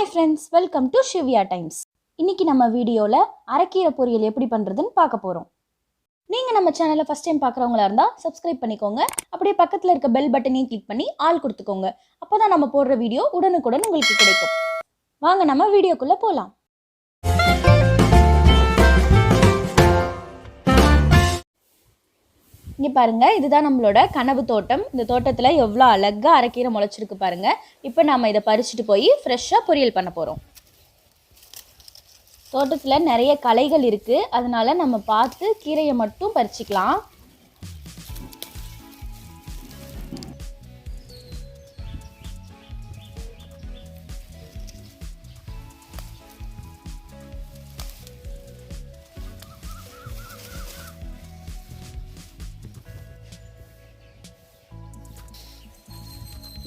Hi friends, welcome to Shivya Times. இன்னைக்கு நம்ம வீடியோல அரைக்கீரை பொரியல் எப்படி பண்றதுன்னு பார்க்க போறோம். நீங்க நம்ம சேனலை ஃபர்ஸ்ட் டைம் பார்க்கறவங்களா இருந்தா சப்ஸ்கிரைப் பண்ணிக்கோங்க. அப்படியே பக்கத்துல இருக்க பெல் பட்டனையும் கிளிக் பண்ணி ஆல் கொடுத்துக்கோங்க. அப்பதான் நம்ம போடுற வீடியோ உடனுக்குடன் உங்களுக்கு கிடைக்கும். வாங்க நம்ம வீடியோக்குள்ள போலாம். இங்க பாருங்க, இதுதான் நம்மளோட கனவு தோட்டம். இந்த தோட்டத்துல எவ்வளோ அழகா அரைக்கீரை முளைச்சிருக்கு பாருங்க. இப்போ நாம இதை பறிச்சுட்டு போய் ஃப்ரெஷ்ஷா பொரியல் பண்ண போறோம். தோட்டத்துல நிறைய களைகள் இருக்கு, அதனால நம்ம பார்த்து கீரையை மட்டும் பறிச்சுக்கலாம்.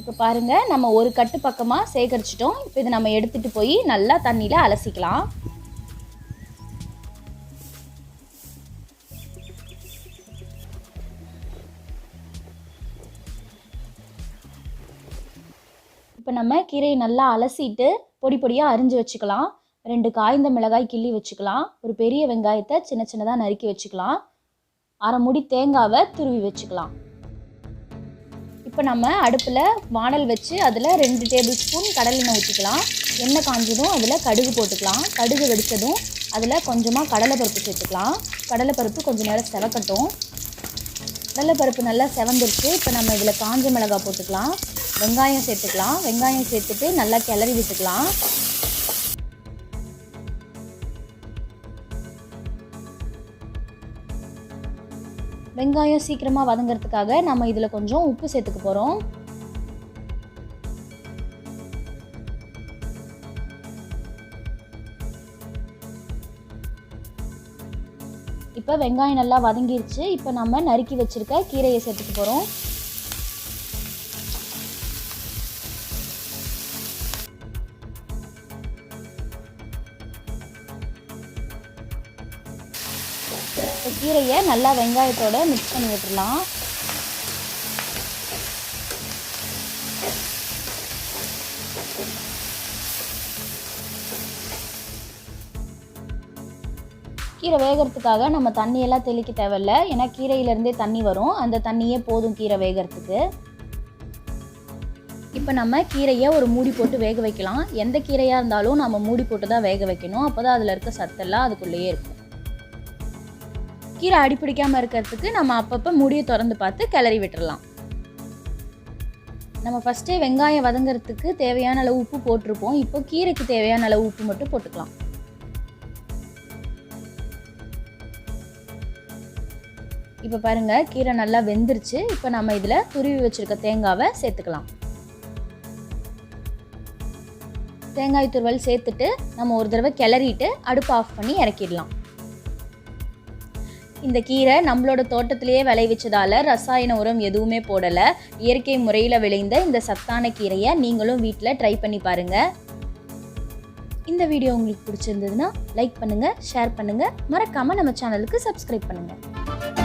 இப்போ பாருங்க, நம்ம ஒரு கட்டு பக்கமாக சேகரிச்சிட்டோம். இப்போ இதை நம்ம எடுத்துட்டு போய் நல்லா தண்ணியில் அலசிக்கலாம். இப்போ நம்ம கீரையை நல்லா அலசிட்டு பொடி பொடியாக அரிஞ்சு வச்சுக்கலாம். 2 காய்ந்த மிளகாய் கிள்ளி வச்சுக்கலாம். ஒரு பெரிய வெங்காயத்தை சின்ன சின்னதாக நறுக்கி வச்சுக்கலாம். 1/2 மூடி தேங்காவை துருவி வச்சுக்கலாம். இப்போ நம்ம அடுப்பில் வானல் வச்சு அதில் 2 டேபிள் ஸ்பூன் கடலெண்ணெய் ஊற்றிக்கலாம். எண்ணெய் காஞ்சதும் அதில் கடுகு போட்டுக்கலாம். கடுகு வெடித்ததும் அதில் கொஞ்சமாக கடலைப்பருப்பு சேர்த்துக்கலாம். கடலைப்பருப்பு கொஞ்சம் நேரம் செவக்கட்டும். கடலைப்பருப்பு நல்லா செவந்துருச்சு. இப்போ நம்ம இதில் காஞ்ச மிளகாய் போட்டுக்கலாம். வெங்காயம் சேர்த்துக்கலாம். வெங்காயம் சேர்த்துட்டு நல்லா கிளறி விட்டுக்கலாம். வெங்காயம் சீக்கிரமாக வதங்கிறதுக்காக நம்ம இதில் கொஞ்சம் உப்பு சேர்த்துக்க போகிறோம். இப்போ வெங்காயம் நல்லா வதங்கிருச்சு. இப்போ நம்ம நறுக்கி வச்சிருக்க கீரையை சேர்த்துக்க போகிறோம். கீரையை நல்லா வெங்காயத்தோட மிக்ஸ் பண்ணி விட்டுடலாம். கீரை வேகிறதுக்காக நம்ம தண்ணியெல்லாம் தெளிக்க தேவையில்லை, ஏன்னா கீரையிலேருந்தே தண்ணி வரும். அந்த தண்ணியே போதும் கீரை வேகிறதுக்கு. இப்போ நம்ம கீரையை ஒரு மூடி போட்டு வேக வைக்கலாம். எந்த கீரையாக இருந்தாலும் நம்ம மூடி போட்டு தான் வேக வைக்கணும். அப்போ தான் அதில் இருக்க சத்தெல்லாம் அதுக்குள்ளேயே இருக்கும். கீரை அடிப்பிடிக்காமல் இருக்கிறதுக்கு நம்ம அப்பப்போ மூடியை திறந்து பார்த்து கிளறி விட்டுடலாம். நம்ம ஃபஸ்ட்டே வெங்காயம் வதங்கிறதுக்கு தேவையான அளவு உப்பு போட்டிருப்போம். இப்போ கீரைக்கு தேவையான அளவு உப்பு மட்டும் போட்டுக்கலாம். இப்போ பாருங்க, கீரை நல்லா வெந்துருச்சு. இப்போ நம்ம இதில் துருவி வச்சிருக்க தேங்காவை சேர்த்துக்கலாம். தேங்காய் துருவல் சேர்த்துட்டு நம்ம ஒரு தடவை கிளறிட்டு அடுப்பு ஆஃப் பண்ணி இறக்கிடலாம். இந்த கீரை நம்மளோட தோட்டத்திலேயே விளைவிச்சதால ரசாயன உரம் எதுவுமே போடலை. இயற்கை முறையில் விளைந்த இந்த சத்தான கீரையை நீங்களும் வீட்டில் ட்ரை பண்ணி பாருங்கள். இந்த வீடியோ உங்களுக்கு பிடிச்சிருந்ததுன்னா லைக் பண்ணுங்கள், ஷேர் பண்ணுங்கள், மறக்காமல் நம்ம சேனலுக்கு சப்ஸ்கிரைப் பண்ணுங்கள்.